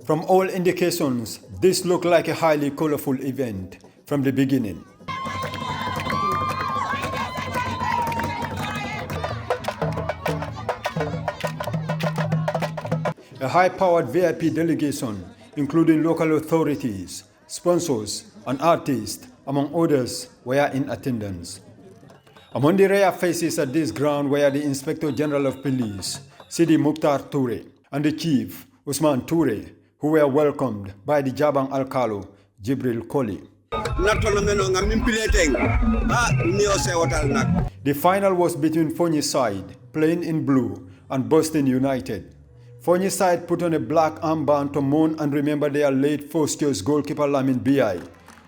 From all indications, this looked like a highly colorful event from the beginning. A high-powered VIP delegation, including local authorities, sponsors, and artists, among others, were in attendance. Among the rare faces at this ground were the Inspector General of Police, Sidi Mukhtar Toure, and the Chief, Usman Toure, who were welcomed by the Jabang Alcalo, Jibril Koli. The final was between Foni Side, playing in blue, and Boston United. Foni Side put on a black armband to mourn and remember their late first choice goalkeeper Lamin Bi,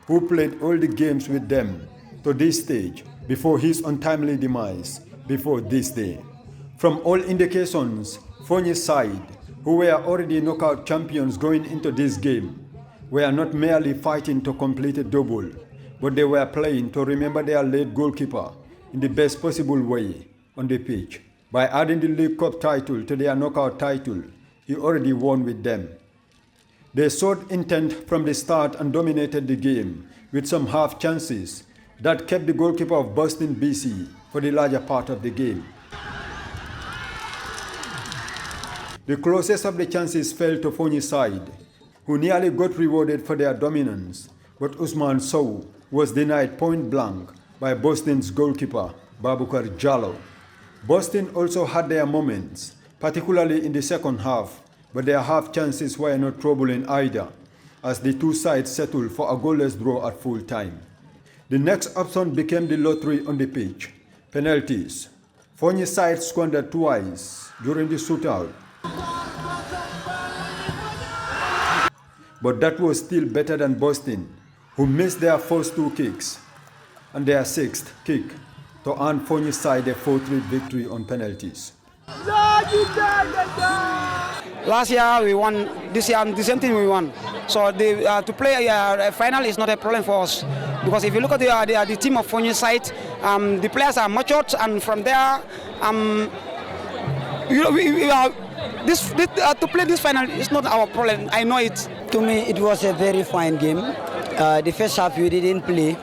who played all the games with them to this stage before his untimely demise before this day. From all indications, Foni Side, who were already knockout champions going into this game, were not merely fighting to complete a double, but they were playing to remember their late goalkeeper in the best possible way on the pitch. By adding the League Cup title to their knockout title, he already won with them. They showed intent from the start and dominated the game with some half chances that kept the goalkeeper of Boston busy for the larger part of the game. The closest of the chances fell to Foni Side, who nearly got rewarded for their dominance, but Usman Sow was denied point blank by Boston's goalkeeper, Babukar Jallow. Boston also had their moments, particularly in the second half, but their half chances were not troubling either, as the two sides settled for a goalless draw at full time. The next option became the lottery on the pitch, penalties. Foni Side squandered twice during the shootout, but that was still better than Boston, who missed their first two kicks and their sixth kick to earn Foni Side a 4-3 victory on penalties. Last year we won, this year the same thing we won. So to play a final is not a problem for us, because if you look at the team of Foni Side, the players are matured, and from there, to play this final is not our problem. I know it. To me, it was a very fine game. The first half we didn't play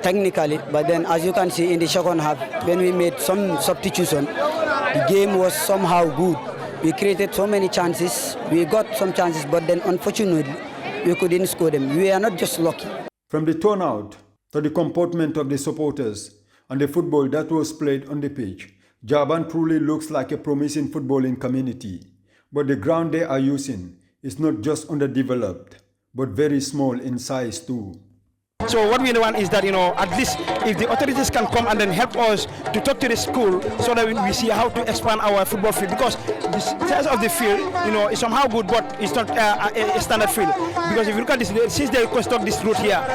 technically, but then as you can see in the second half, when we made some substitution, the game was somehow good. We created so many chances, we got some chances, but then unfortunately, we couldn't score them. We are not just lucky. From the turnout to the comportment of the supporters and the football that was played on the pitch, Jabang truly looks like a promising footballing community. But the ground they are using is not just underdeveloped, but very small in size too. So what we want is that, at least if the authorities can come and then help us to talk to the school so that we see how to expand our football field, because the size of the field, is somehow good, but it's not a standard field. Because if you look at this, since they construct this route here,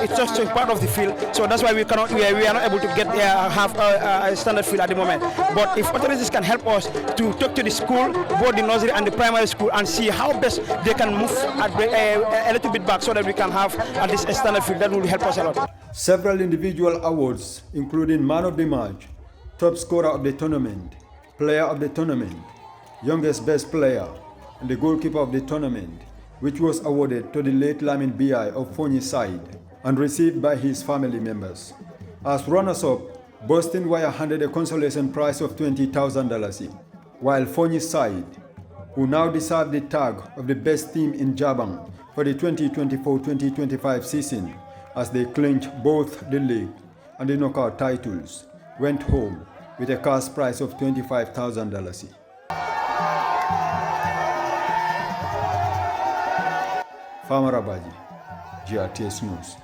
it's just a part of the field. So that's why we are not able to get have a standard field at the moment. But if authorities can help us to talk to the school, both the nursery and the primary school, and see how best they can move a little bit back so that we can have at least a standard field, that will help us a lot. Several individual awards, including Man of the Match, Top Scorer of the Tournament, Player of the Tournament, Youngest Best Player, and the Goalkeeper of the Tournament, which was awarded to the late Lamin Bi of Foni Side and received by his family members. As runners-up, Boston were handed a consolation prize of $20,000, while Foni Side, who now deserve the tag of the best team in Jabang for the 2024-2025 season, as they clinched both the league and the knockout titles, went home with a cash prize of $25,000. Farmer Abaji, GRTS News.